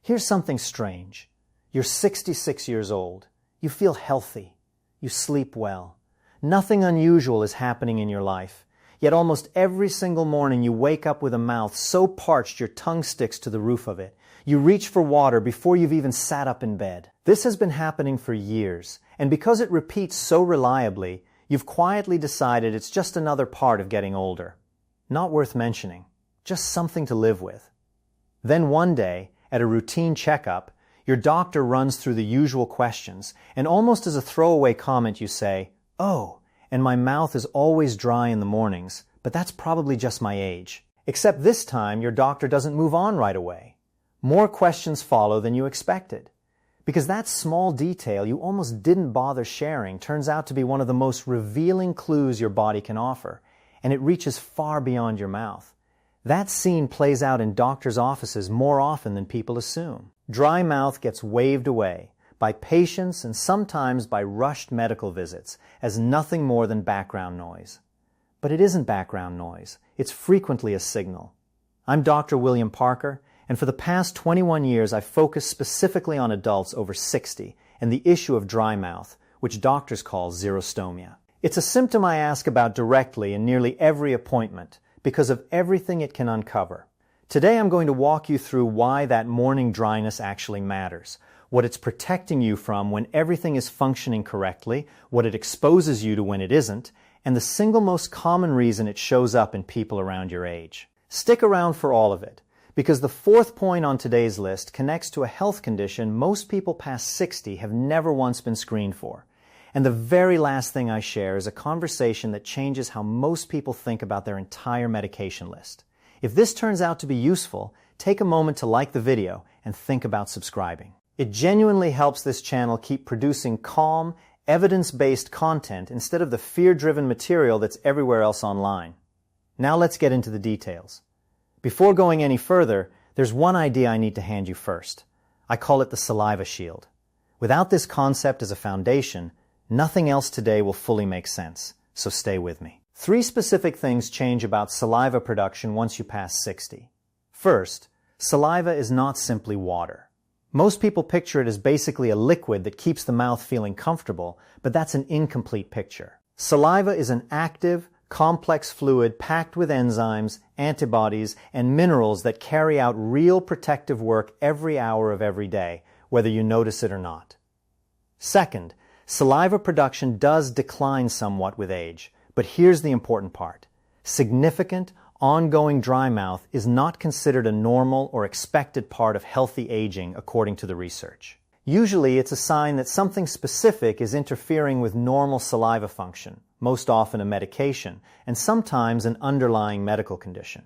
Here's something strange. You're 66 years old. You feel healthy. You sleep well. Nothing unusual is happening in your life. Yet almost every single morning you wake up with a mouth so parched your tongue sticks to the roof of it. You reach for water before you've even sat up in bed. This has been happening for years, and because it repeats so reliably, you've quietly decided it's just another part of getting older. Not worth mentioning. Just something to live with. Then one day, at a routine checkup, your doctor runs through the usual questions, and almost as a throwaway comment you say, "Oh, and my mouth is always dry in the mornings, but that's probably just my age." Except this time, your doctor doesn't move on right away. More questions follow than you expected. Because that small detail you almost didn't bother sharing turns out to be one of the most revealing clues your body can offer, and it reaches far beyond your mouth. That scene plays out in doctors' offices more often than people assume. Dry mouth gets waved away by patients and sometimes by rushed medical visits as nothing more than background noise. But it isn't background noise. It's frequently a signal. I'm Dr. William Parker, and for the past 21 years I've focused specifically on adults over 60 and the issue of dry mouth, which doctors call xerostomia. It's a symptom I ask about directly in nearly every appointment because of everything it can uncover. Today I'm going to walk you through why that morning dryness actually matters, what it's protecting you from when everything is functioning correctly, what it exposes you to when it isn't, and the single most common reason it shows up in people around your age. Stick around for all of it, because the fourth point on today's list connects to a health condition most people past 60 have never once been screened for. And the very last thing I share is a conversation that changes how most people think about their entire medication list. If this turns out to be useful, take a moment to like the video and think about subscribing. It genuinely helps this channel keep producing calm, evidence-based content instead of the fear-driven material that's everywhere else online. Now let's get into the details. Before going any further, there's one idea I need to hand you first. I call it the saliva shield. Without this concept as a foundation, nothing else today will fully make sense, so stay with me. 3 specific things change about saliva production once you pass 60. First, saliva is not simply water. Most people picture it as basically a liquid that keeps the mouth feeling comfortable, but that's an incomplete picture. Saliva is an active, complex fluid packed with enzymes, antibodies, and minerals that carry out real protective work every hour of every day, whether you notice it or not. Second, saliva production does decline somewhat with age, but here's the important part. Significant, ongoing dry mouth is not considered a normal or expected part of healthy aging according to the research. Usually it's a sign that something specific is interfering with normal saliva function, most often a medication, and sometimes an underlying medical condition.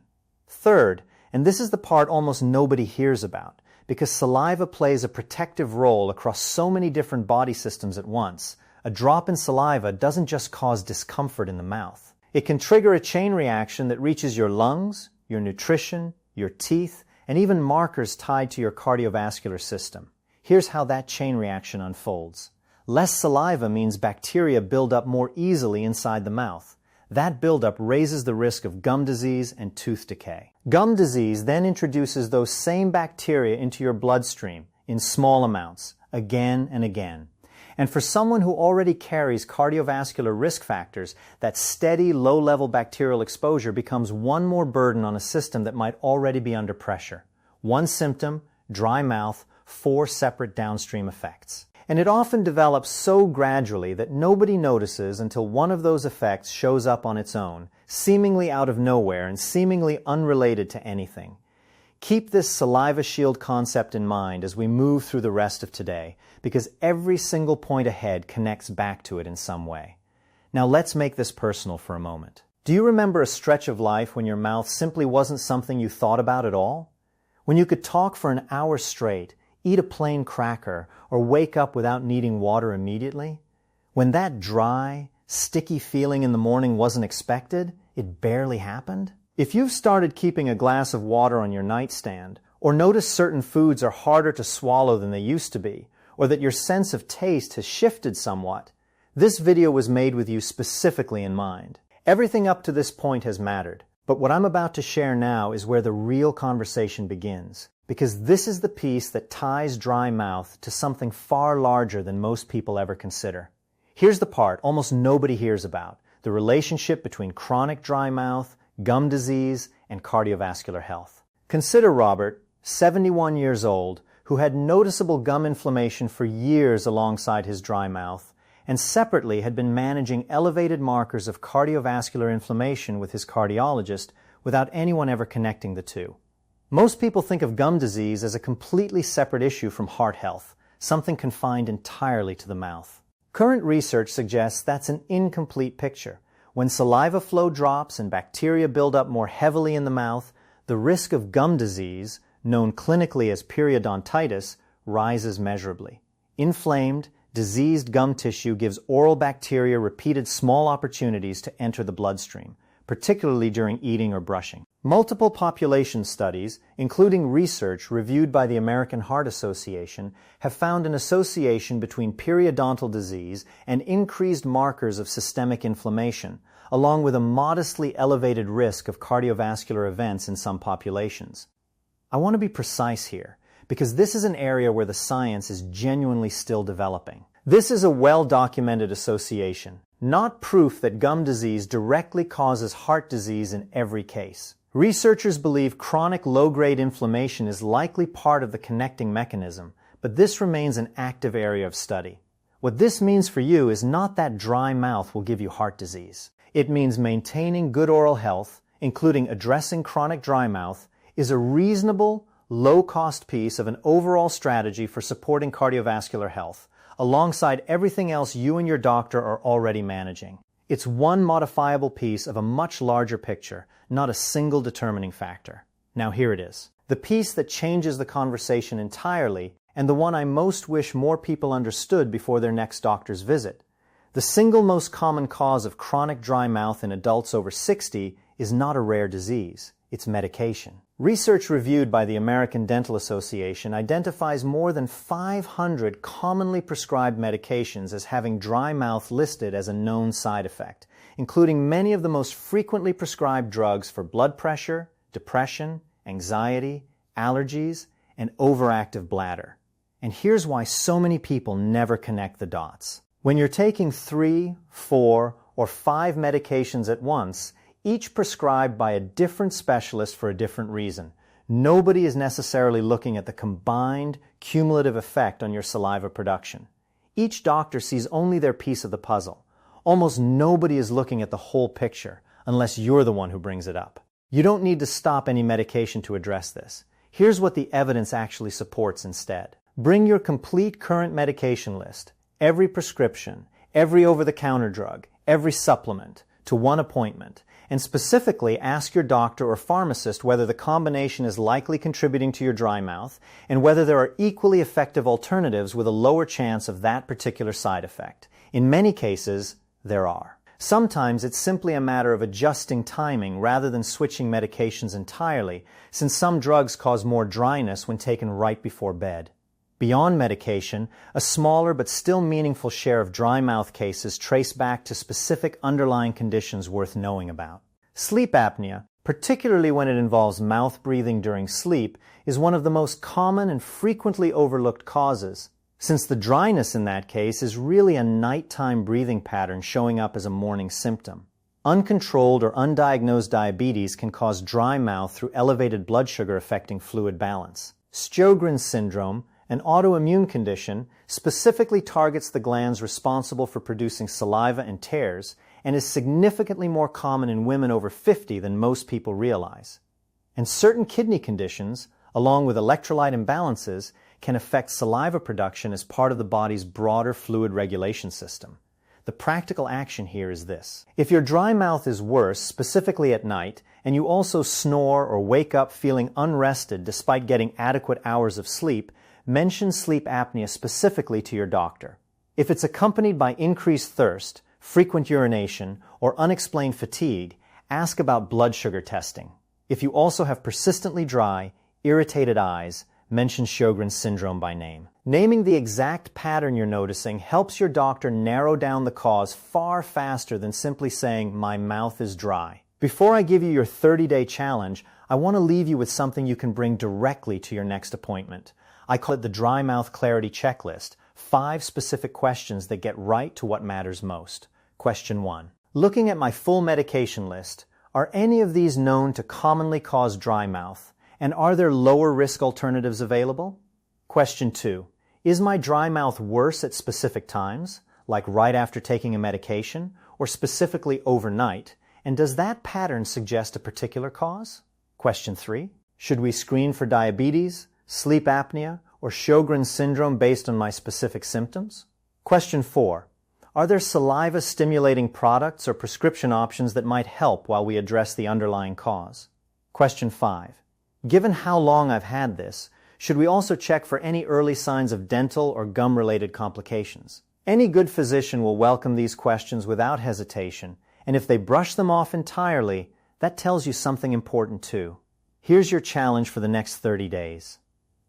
Third, and this is the part almost nobody hears about, because saliva plays a protective role across so many different body systems at once, a drop in saliva doesn't just cause discomfort in the mouth. It can trigger a chain reaction that reaches your lungs, your nutrition, your teeth, and even markers tied to your cardiovascular system. Here's how that chain reaction unfolds. Less saliva means bacteria build up more easily inside the mouth. That buildup raises the risk of gum disease and tooth decay. Gum disease then introduces those same bacteria into your bloodstream in small amounts, again and again. And for someone who already carries cardiovascular risk factors, that steady, low-level bacterial exposure becomes one more burden on a system that might already be under pressure. One symptom, dry mouth, 4 separate downstream effects. And it often develops so gradually that nobody notices until one of those effects shows up on its own, seemingly out of nowhere and seemingly unrelated to anything. Keep this saliva shield concept in mind as we move through the rest of today, because every single point ahead connects back to it in some way. Now let's make this personal for a moment. Do you remember a stretch of life when your mouth simply wasn't something you thought about at all? When you could talk for an hour straight, eat a plain cracker, or wake up without needing water immediately? When that dry, sticky feeling in the morning wasn't expected, it barely happened? If you've started keeping a glass of water on your nightstand, or noticed certain foods are harder to swallow than they used to be, or that your sense of taste has shifted somewhat, this video was made with you specifically in mind. Everything up to this point has mattered, but what I'm about to share now is where the real conversation begins. because this is the piece that ties dry mouth to something far larger than most people ever consider. Here's the part almost nobody hears about: the relationship between chronic dry mouth, gum disease, and cardiovascular health. Consider Robert, 71 years old, who had noticeable gum inflammation for years alongside his dry mouth, and separately had been managing elevated markers of cardiovascular inflammation with his cardiologist without anyone ever connecting the two. Most people think of gum disease as a completely separate issue from heart health, something confined entirely to the mouth. Current research suggests that's an incomplete picture. When saliva flow drops and bacteria build up more heavily in the mouth, the risk of gum disease, known clinically as periodontitis, rises measurably. Inflamed, diseased gum tissue gives oral bacteria repeated small opportunities to enter the bloodstream, particularly during eating or brushing. Multiple population studies, including research reviewed by the American Heart Association, have found an association between periodontal disease and increased markers of systemic inflammation, along with a modestly elevated risk of cardiovascular events in some populations. I want to be precise here, because this is an area where the science is genuinely still developing. This is a well-documented association, not proof that gum disease directly causes heart disease in every case. Researchers believe chronic low-grade inflammation is likely part of the connecting mechanism, but this remains an active area of study. What this means for you is not that dry mouth will give you heart disease. It means maintaining good oral health, including addressing chronic dry mouth, is a reasonable, low-cost piece of an overall strategy for supporting cardiovascular health, alongside everything else you and your doctor are already managing. It's one modifiable piece of a much larger picture, not a single determining factor. Now here it is. The piece that changes the conversation entirely, and the one I most wish more people understood before their next doctor's visit. The single most common cause of chronic dry mouth in adults over 60 is not a rare disease. It's medication. Research reviewed by the American Dental Association identifies more than 500 commonly prescribed medications as having dry mouth listed as a known side effect, including many of the most frequently prescribed drugs for blood pressure, depression, anxiety, allergies, and overactive bladder. And here's why so many people never connect the dots. When you're taking 3, 4, or 5 medications at once, each prescribed by a different specialist for a different reason, nobody is necessarily looking at the combined cumulative effect on your saliva production. Each doctor sees only their piece of the puzzle. Almost nobody is looking at the whole picture, unless you're the one who brings it up. You don't need to stop any medication to address this. Here's what the evidence actually supports instead. Bring your complete current medication list, every prescription, every over-the-counter drug, every supplement, to one appointment, and specifically ask your doctor or pharmacist whether the combination is likely contributing to your dry mouth and whether there are equally effective alternatives with a lower chance of that particular side effect. In many cases, there are. Sometimes it's simply a matter of adjusting timing rather than switching medications entirely, since some drugs cause more dryness when taken right before bed. Beyond medication, a smaller but still meaningful share of dry mouth cases trace back to specific underlying conditions worth knowing about. Sleep apnea, particularly when it involves mouth breathing during sleep, is one of the most common and frequently overlooked causes, since the dryness in that case is really a nighttime breathing pattern showing up as a morning symptom. Uncontrolled or undiagnosed diabetes can cause dry mouth through elevated blood sugar affecting fluid balance. Sjogren's syndrome, an autoimmune condition, specifically targets the glands responsible for producing saliva and tears and is significantly more common in women over 50 than most people realize. And certain kidney conditions, along with electrolyte imbalances, can affect saliva production as part of the body's broader fluid regulation system. The practical action here is this. If your dry mouth is worse, specifically at night, and you also snore or wake up feeling unrested despite getting adequate hours of sleep, mention sleep apnea specifically to your doctor. If it's accompanied by increased thirst, frequent urination, or unexplained fatigue, ask about blood sugar testing. If you also have persistently dry, irritated eyes, mention Sjogren's syndrome by name. Naming the exact pattern you're noticing helps your doctor narrow down the cause far faster than simply saying, "My mouth is dry." Before I give you your 30-day challenge, I want to leave you with something you can bring directly to your next appointment. I call it the Dry Mouth Clarity Checklist, 5 specific questions that get right to what matters most. Question 1. Looking at my full medication list, are any of these known to commonly cause dry mouth, and are there lower risk alternatives available? Question 2. Is my dry mouth worse at specific times, like right after taking a medication, or specifically overnight, and does that pattern suggest a particular cause? Question 3. Should we screen for diabetes, sleep apnea, or Sjogren's syndrome based on my specific symptoms? Question 4. Are there saliva-stimulating products or prescription options that might help while we address the underlying cause? Question 5. Given how long I've had this, should we also check for any early signs of dental or gum-related complications? Any good physician will welcome these questions without hesitation, and if they brush them off entirely, that tells you something important too. Here's your challenge for the next 30 days.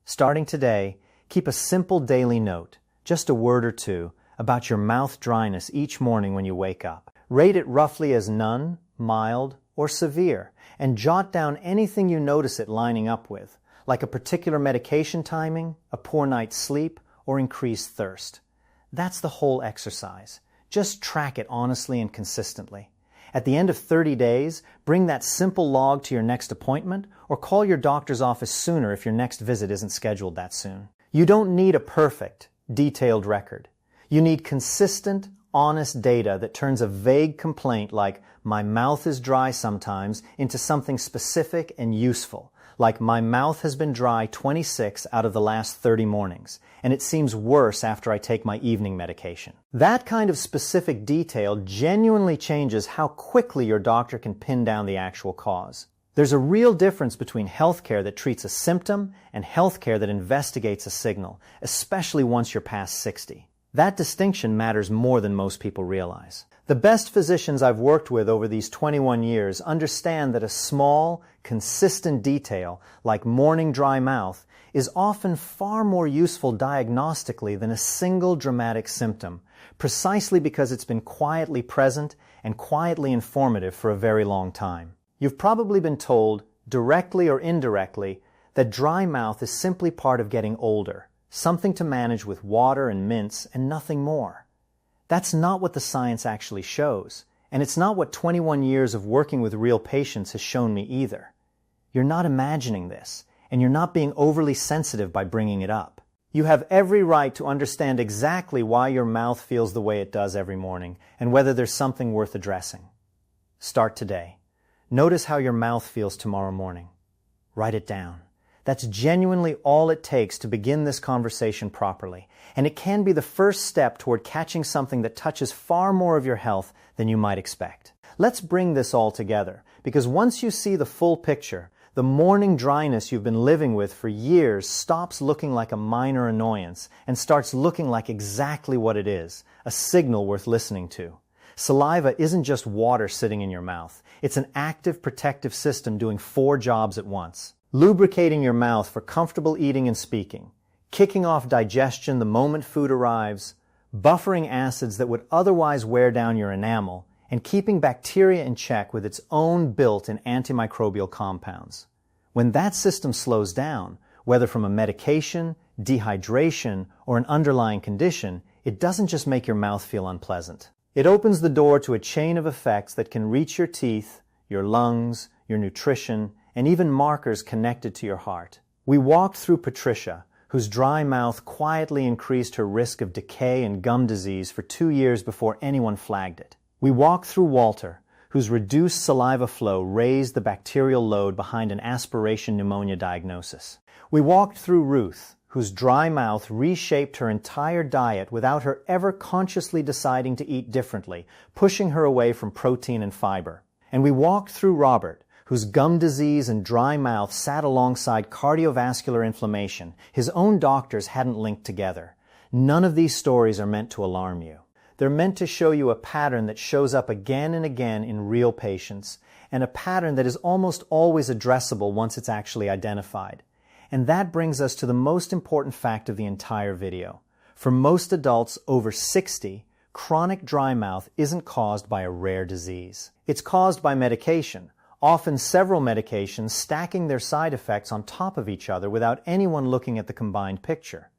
Starting today, keep a simple daily note, just a word or two, about your mouth dryness each morning when you wake up. Rate it roughly as none, mild, or severe, and jot down anything you notice it lining up with, like a particular medication timing, a poor night's sleep, or increased thirst. That's the whole exercise. Just track it honestly and consistently. At the end of 30 days, bring that simple log to your next appointment or call your doctor's office sooner if your next visit isn't scheduled that soon. You don't need a perfect, detailed record. You need consistent, honest data that turns a vague complaint like, my mouth is dry sometimes, into something specific and useful, like my mouth has been dry 26 out of the last 30 mornings, and it seems worse after I take my evening medication. That kind of specific detail genuinely changes how quickly your doctor can pin down the actual cause. There's a real difference between healthcare that treats a symptom and healthcare that investigates a signal, especially once you're past 60. That distinction matters more than most people realize. The best physicians I've worked with over these 21 years understand that a small, consistent detail, like morning dry mouth, is often far more useful diagnostically than a single dramatic symptom, precisely because it's been quietly present and quietly informative for a very long time. You've probably been told, directly or indirectly, that dry mouth is simply part of getting older, something to manage with water and mints and nothing more. That's not what the science actually shows, and it's not what 21 years of working with real patients has shown me either. You're not imagining this, and you're not being overly sensitive by bringing it up. You have every right to understand exactly why your mouth feels the way it does every morning, and whether there's something worth addressing. Start today. Notice how your mouth feels tomorrow morning. Write it down. That's genuinely all it takes to begin this conversation properly, and it can be the first step toward catching something that touches far more of your health than you might expect. Let's bring this all together, because once you see the full picture, the morning dryness you've been living with for years stops looking like a minor annoyance and starts looking like exactly what it is, a signal worth listening to. Saliva isn't just water sitting in your mouth. It's an active protective system doing 4 jobs at once. Lubricating your mouth for comfortable eating and speaking, kicking off digestion the moment food arrives, buffering acids that would otherwise wear down your enamel, and keeping bacteria in check with its own built-in antimicrobial compounds. When that system slows down, whether from a medication, dehydration, or an underlying condition, it doesn't just make your mouth feel unpleasant. It opens the door to a chain of effects that can reach your teeth, your lungs, your nutrition, and even markers connected to your heart. We walked through Patricia, whose dry mouth quietly increased her risk of decay and gum disease for 2 years before anyone flagged it. We walked through Walter, whose reduced saliva flow raised the bacterial load behind an aspiration pneumonia diagnosis. We walked through Ruth, whose dry mouth reshaped her entire diet without her ever consciously deciding to eat differently, pushing her away from protein and fiber. And we walked through Robert, whose gum disease and dry mouth sat alongside cardiovascular inflammation his own doctors hadn't linked together. None of these stories are meant to alarm you. They're meant to show you a pattern that shows up again and again in real patients, and a pattern that is almost always addressable once it's actually identified. And that brings us to the most important fact of the entire video. For most adults over 60, chronic dry mouth isn't caused by a rare disease. It's caused by medication, often several medications stacking their side effects on top of each other without anyone looking at the combined picture.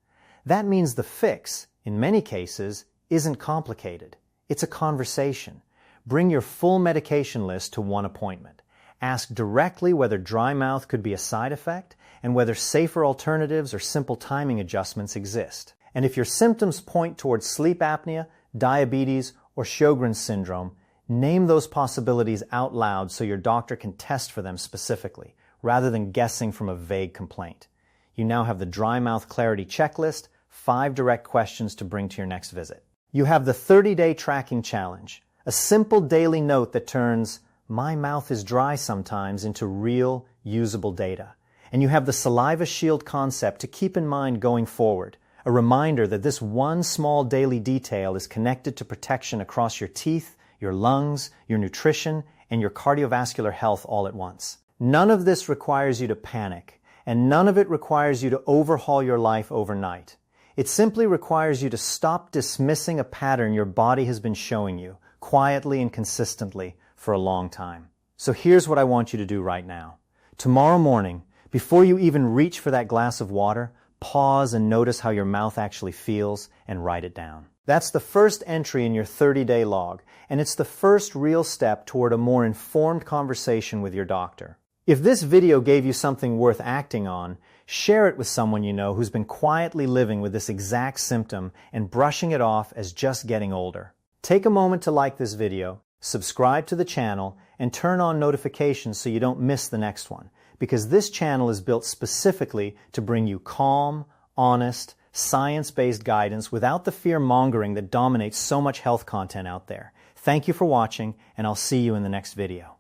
That means the fix, in many cases, isn't complicated. It's a conversation. Bring your full medication list to one appointment. Ask directly whether dry mouth could be a side effect and whether safer alternatives or simple timing adjustments exist. And if your symptoms point towards sleep apnea, diabetes, or Sjogren's syndrome, name those possibilities out loud so your doctor can test for them specifically, rather than guessing from a vague complaint. You now have the Dry Mouth Clarity Checklist, 5 direct questions to bring to your next visit. You have the 30-day tracking challenge, a simple daily note that turns "my mouth is dry sometimes" into real, usable data. And you have the Saliva Shield concept to keep in mind going forward, a reminder that this one small daily detail is connected to protection across your teeth, your lungs, your nutrition, and your cardiovascular health all at once. None of this requires you to panic, and none of it requires you to overhaul your life overnight. It simply requires you to stop dismissing a pattern your body has been showing you, quietly and consistently, for a long time. So here's what I want you to do right now. Tomorrow morning, before you even reach for that glass of water, pause and notice how your mouth actually feels and write it down. That's the first entry in your 30-day log, and it's the first real step toward a more informed conversation with your doctor. If this video gave you something worth acting on, share it with someone you know who's been quietly living with this exact symptom and brushing it off as just getting older. Take a moment to like this video, subscribe to the channel, and turn on notifications so you don't miss the next one, because this channel is built specifically to bring you calm, honest, science-based guidance without the fear-mongering that dominates so much health content out there. Thank you for watching, and I'll see you in the next video.